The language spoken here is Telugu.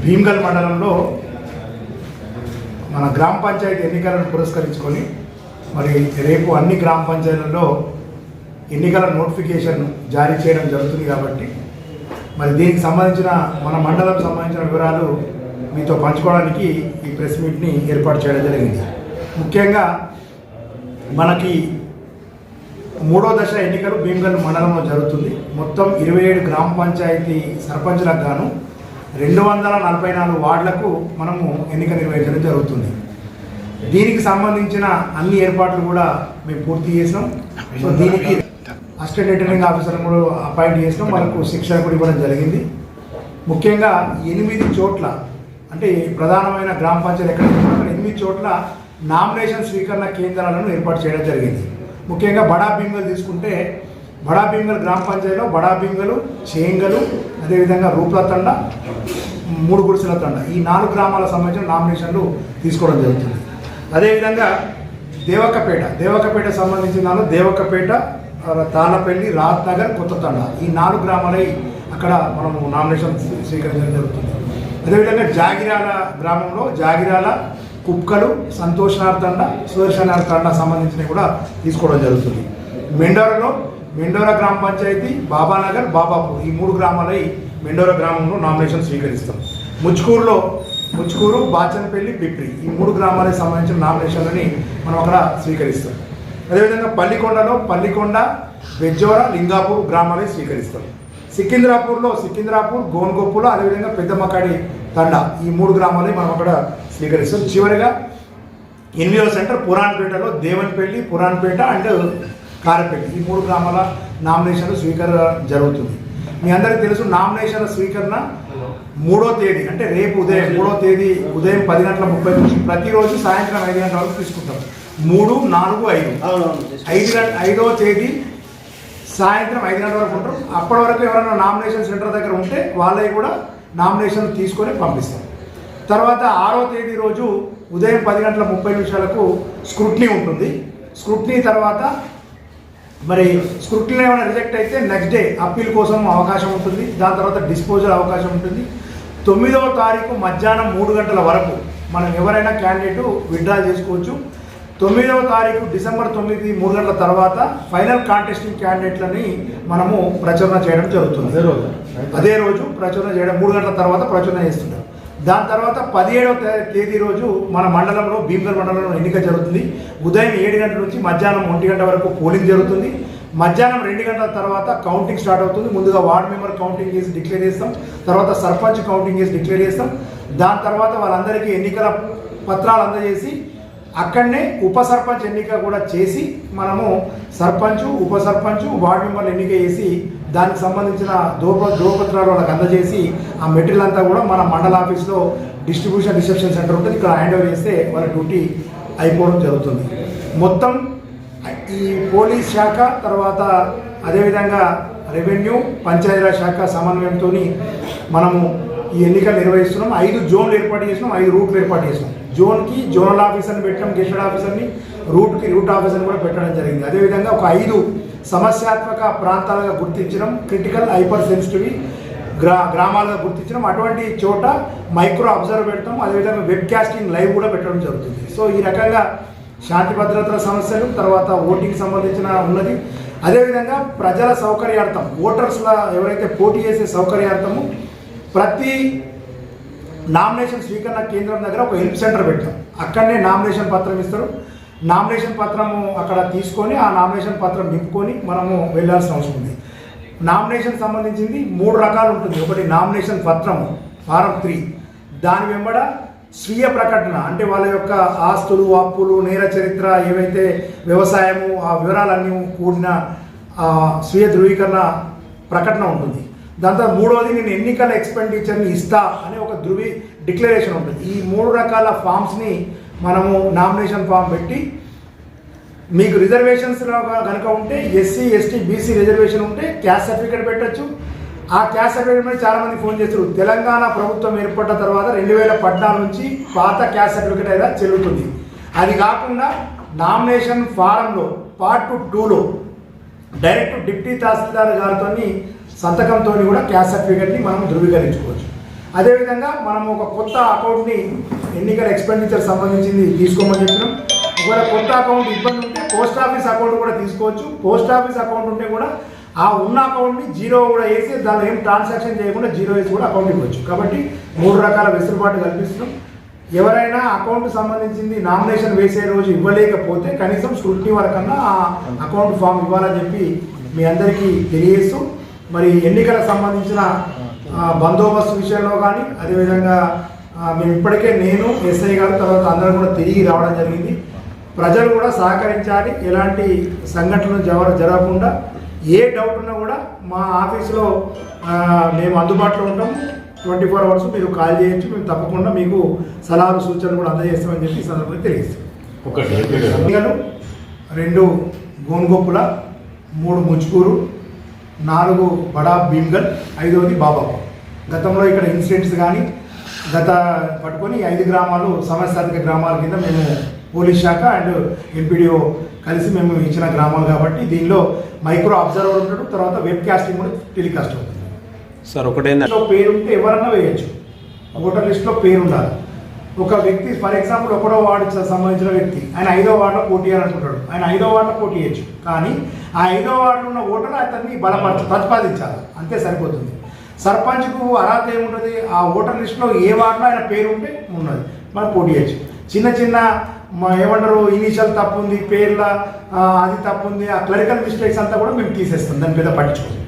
భీమ్గల్ మండలంలో మన గ్రామ పంచాయతీ ఎన్నికలను పురస్కరించుకొని మరి రేపు అన్ని గ్రామ పంచాయతీలలో ఎన్నికల నోటిఫికేషన్ జారీ చేయడం జరుగుతుంది కాబట్టి మరి దీనికి సంబంధించిన మన మండలం సంబంధించిన వివరాలు మీతో పంచుకోవడానికి ఈ ప్రెస్ మీట్ని ఏర్పాటు చేయడం జరిగింది. ముఖ్యంగా మనకి 3వ దశ ఎన్నికలు భీమ్గల్ మండలంలో జరుగుతుంది. మొత్తం 27 గ్రామ పంచాయతీ సర్పంచ్లకు గాను 244 వార్డులకు మనము ఎన్నిక నిర్వహించడం జరుగుతుంది. దీనికి సంబంధించిన అన్ని ఏర్పాట్లు కూడా మేము పూర్తి చేసినాం. సో దీనికి అసిస్టెంట్ రిటర్నింగ్ ఆఫీసర్ కూడా అపాయింట్ చేసినాం, మనకు శిక్షణ కూడా ఇవ్వడం జరిగింది. ముఖ్యంగా 8 చోట్ల అంటే ప్రధానమైన గ్రామ పంచాయతీ ఎక్కడ 8 చోట్ల నామినేషన్ స్వీకరణ కేంద్రాలను ఏర్పాటు చేయడం జరిగింది. ముఖ్యంగా బడా భీమ్గల్ తీసుకుంటే బడా భీమ్గల్ గ్రామ పంచాయతీలో బడా భీమ్గల్, చేంగలు, అదేవిధంగా రూప్ల తండ, 3 గుడిసెల తండ, ఈ 4 గ్రామాలకు సంబంధించిన నామినేషన్లు తీసుకోవడం జరుగుతుంది. అదేవిధంగా దేవకపేట సంబంధించిన దేవకపేట, తాళ్ళపల్లి, రాత్ నగర్, కొత్త తండ, ఈ 4 గ్రామాలై అక్కడ మనము నామినేషన్ స్వీకరించడం జరుగుతుంది. అదేవిధంగా జాగిరాల గ్రామంలో జాగిరాల, కుక్కలు, సంతోషనార్ తండ, సుదర్శనార్ తండ సంబంధించినవి కూడా తీసుకోవడం జరుగుతుంది. మెండోరా గ్రామ పంచాయతీ, బాబానగర్, బాబాపూర్, ఈ 3 గ్రామాలై మెండోరా గ్రామంలో నామినేషన్ స్వీకరిస్తాం. ముచ్కూరు, బాచనపల్లి, పిప్రి, ఈ 3 గ్రామాలకు సంబంధించిన నామినేషన్లని మనం అక్కడ స్వీకరిస్తాం. అదేవిధంగా పల్లికొండ, బెజ్జోర, లింగాపూర్ గ్రామాలని స్వీకరిస్తాం. సికింద్రాపూర్, గోన్గోపుల, అదేవిధంగా పెద్దమకాడి తండ, ఈ 3 గ్రామాలని మనం అక్కడ స్వీకరిస్తాం. చివరిగా 8వ సెంటర్ పురాణపేటలో దేవన్పల్లి, పురాణపేట అండ్ కారపల్లి, ఈ 3 గ్రామాల నామినేషన్లు స్వీకరణ జరుగుతుంది. మీ అందరికీ తెలుసు, నామినేషన్ల స్వీకరణ 3వ తేదీ అంటే రేపు ఉదయం 3వ తేదీ ఉదయం 10:30 నుంచి ప్రతిరోజు సాయంత్రం 5 గంటల వరకు తీసుకుంటాం. 3, 4, 5 5వ తేదీ సాయంత్రం 5 గంటల వరకు ఉంటారు. అప్పటి వరకు ఎవరైనా నామినేషన్ సెంటర్ దగ్గర ఉంటే వాళ్ళవి కూడా నామినేషన్ తీసుకొని పంపిస్తాం. తర్వాత 6వ తేదీ రోజు ఉదయం 10:30 స్క్రూట్నీ ఉంటుంది. స్క్రూట్నీ తర్వాత మరి స్క్రూట్నీ ఏమైనా రిజెక్ట్ అయితే నెక్స్ట్ డే అప్పీల్ కోసం అవకాశం ఉంటుంది. దాని తర్వాత డిస్పోజల్ అవకాశం ఉంటుంది. 9వ తారీఖు మధ్యాహ్నం 3 గంటల వరకు మనం ఎవరైనా క్యాండిడేట్ విత్డ్రా చేసుకోవచ్చు. 9వ తారీఖు డిసెంబర్ 9, 3 గంటల తర్వాత ఫైనల్ కాంటెస్టింగ్ క్యాండిడేట్లని మనము ప్రచురణ చేయడం జరుగుతుంది. అదే రోజు ప్రచురణ చేయడం 3 గంటల తర్వాత ప్రచురణ చేస్తున్నాం. దాని తర్వాత 17వ తేదీ రోజు మన మండలంలో భీమ్గల్ మండలంలో ఎన్నిక జరుగుతుంది. ఉదయం 7 గంటల నుంచి మధ్యాహ్నం 1 గంట వరకు పోలింగ్ జరుగుతుంది. మధ్యాహ్నం 2 గంటల తర్వాత కౌంటింగ్ స్టార్ట్ అవుతుంది. ముందుగా వార్డ్ మెంబర్ కౌంటింగ్ చేసి డిక్లేర్ చేస్తాం. తర్వాత సర్పంచ్ కౌంటింగ్ చేసి డిక్లేర్ చేస్తాం. దాని తర్వాత వాళ్ళందరికీ ఎన్నికల పత్రాలు అందజేసి అక్కడనే ఉప సర్పంచ్ ఎన్నిక కూడా చేసి మనము సర్పంచ్, ఉప సర్పంచ్, వార్డు మెంబర్లు ఎన్నిక చేసి దానికి సంబంధించిన ధ్రువపత్రాలు వాళ్ళకి అందజేసి ఆ మెటీరియల్ అంతా కూడా మన మండల ఆఫీస్లో డిస్ట్రిబ్యూషన్ రిసెప్షన్ సెంటర్ ఉంటుంది, ఇక్కడ హ్యాండ్ ఓవర్ చేస్తే వాళ్ళ డ్యూటీ అయిపోవడం జరుగుతుంది. మొత్తం ఈ పోలీస్ శాఖ తర్వాత అదేవిధంగా రెవెన్యూ, పంచాయతీరాజ్ శాఖ సమన్వయంతో మనము ఈ ఎన్నికలు నిర్వహిస్తున్నాం. 5 జోన్లు ఏర్పాటు చేసినాం, 5 రూట్లు ఏర్పాటు చేసినాం. జోన్కి జోనల్ ఆఫీసర్ని పెట్టడం, గెస్టెడ్ ఆఫీసర్ని, రూట్కి రూట్ ఆఫీసర్ని కూడా పెట్టడం జరిగింది. అదేవిధంగా ఒక 5 సమస్యాత్మక ప్రాంతాలుగా గుర్తించడం, క్రిటికల్ హైపర్ సెన్సిటివ్ గ్రామాలుగా గుర్తించడం, అటువంటి చోట మైక్రో అబ్జర్వ్ పెట్టడం, అదేవిధంగా వెబ్ కాస్టింగ్ లైవ్ కూడా పెట్టడం జరుగుతుంది. సో ఈ రకంగా శాంతి భద్రతల సమస్యలు, తర్వాత ఓటింగ్ సంబంధించిన ఉన్నది. అదేవిధంగా ప్రజల సౌకర్యార్థం, ఓటర్స్ల ఎవరైతే పోటీ చేసే సౌకర్యార్థము ప్రతి నామినేషన్ స్వీకరణ కేంద్రం దగ్గర ఒక హెల్ప్ సెంటర్ పెట్టాం. అక్కడనే నామినేషన్ పత్రం ఇస్తారు. నామినేషన్ పత్రము అక్కడ తీసుకొని ఆ నామినేషన్ పత్రం నింపుకొని మనము వెళ్ళాల్సిన అవసరం ఉంది. నామినేషన్ సంబంధించింది 3 రకాలు ఉంటుంది. ఒకటి నామినేషన్ పత్రము ఫారం 3, దాని వెంబడ స్వీయ ప్రకటన అంటే వాళ్ళ యొక్క ఆస్తులు, అప్పులు, నేర చరిత్ర, ఏవైతే వ్యవసాయము ఆ వివరాలన్నీ కూడిన స్వీయ ధృవీకరణ ప్రకటన ఉంటుంది. దాంతో 3వది నేను ఎన్నికల ఎక్స్పెండిచర్ని ఇస్తా అనే ఒక డిక్లరేషన్ ఉంటుంది. ఈ 3 రకాల ఫామ్స్ని మనము నామినేషన్ ఫామ్ పెట్టి, మీకు రిజర్వేషన్స్ కనుక ఉంటే ఎస్సీ, ఎస్టీ, బీసీ రిజర్వేషన్ ఉంటే క్యాస్ట్ సర్టిఫికేట్ పెట్టచ్చు. ఆ క్యాస్ట్ సర్టిఫికేట్ మీద చాలామంది ఫోన్ చేస్తారు. తెలంగాణ ప్రభుత్వం ఏర్పడ్డ తర్వాత 2014 నుంచి పాత క్యాస్ట్ సర్టిఫికేట్ అయితే చెల్లుతుంది. అది కాకుండా నామినేషన్ ఫారంలో పార్ట్ 2లో డైరెక్ట్ డిప్యూటీ తహసీల్దార్ గారితో సంతకంతో కూడా క్యాస్ట్ సర్టిఫికేట్ని మనం ధృవీకరించుకోవచ్చు. అదేవిధంగా మనం ఒక కొత్త అకౌంట్ని ఎన్నికల ఎక్స్పెండిచర్ సంబంధించింది తీసుకోమని చెప్పినాం. ఒకవేళ కొత్త అకౌంట్ ఇబ్బంది ఉంటే పోస్ట్ ఆఫీస్ అకౌంట్ కూడా తీసుకోవచ్చు. పోస్ట్ ఆఫీస్ అకౌంట్ ఉంటే కూడా ఆ ఉన్న అకౌంట్ని జీరో కూడా వేసి దానిలో ఏం ట్రాన్సాక్షన్ చేయకుండా జీరో వేసి కూడా అకౌంట్ ఇవ్వచ్చు. కాబట్టి 3 రకాల వెసులుబాటు కల్పిస్తున్నాం. ఎవరైనా అకౌంట్ సంబంధించింది నామినేషన్ వేసే రోజు ఇవ్వలేకపోతే కనీసం స్క్రూటినీ వరకన్నా ఆ అకౌంట్ ఫామ్ ఇవ్వాలని చెప్పి మీ అందరికీ తెలియజేస్తూ, మరి ఎన్నికలకు సంబంధించిన బందోబస్తు విషయంలో కానీ అదేవిధంగా మేము ఇప్పటికే నేను ఎస్ఐ గారు తర్వాత అందరం కూడా తిరిగి రావడం జరిగింది. ప్రజలు కూడా సహకరించాలి, ఎలాంటి సంఘటనలు జరగకుండా. ఏ డౌట్ ఉన్నా కూడా మా ఆఫీసులో మేము అందుబాటులో ఉంటాం. 24 hours మీరు కాల్ చేయొచ్చు. మేము తప్పకుండా మీకు సలహాలు సూచనలు కూడా అందజేస్తామని చెప్పి ఈ సందర్భంగా తెలియజేస్తాం. 2 గోన్గోపుల, 3 ముచ్కూరు, 4 బడా భీమ్గల్, 5వది బాబాపూర్. గతంలో ఇక్కడ ఇన్సిడెంట్స్ కానీ గత పట్టుకొని 5 గ్రామాలు సమస్యాత్మక గ్రామాల కింద మేము పోలీస్ శాఖ అండ్ ఎంపీడీఓ కలిసి మేము ఇచ్చిన గ్రామాలు కాబట్టి దీనిలో మైక్రో అబ్జర్వర్ ఉంటాడు. తర్వాత వెబ్ కాస్టింగ్ కూడా టెలికాస్ట్ అవుతుంది. సార్ ఒకటేందో పేరు ఉంటే ఎవరన్నా వేయచ్చు. ఓటర్ లిస్ట్లో పేరు ఉండాలి. ఒక వ్యక్తి ఫర్ ఎగ్జాంపుల్ 1వ వార్డు సంబంధించిన వ్యక్తి ఆయన 5వ వార్డులో పోటీ చేయాలనుకుంటాడు. ఆయన 5వ వార్డులో పోటీ చేయొచ్చు. కానీ ఆ 5వ వార్డులో ఉన్న ఓటర్ అతన్ని ప్రతిపాదించాలి, అంతే సరిపోతుంది. సర్పంచ్కు అర్హత ఏముంటుంది, ఆ ఓటర్ లిస్టులో ఏ వార్డులో ఆయన పేరు ఉంటే ఉన్నది మనం పోటీ చేయొచ్చు. చిన్న ఏమంటారు ఇనీషియల్ తప్పు ఉంది, పేర్ల అది తప్పు ఉంది, ఆ క్లరికల్ మిస్టేక్స్ అంతా కూడా మేము తీసేస్తాం, దాని మీద పట్టించుకోం.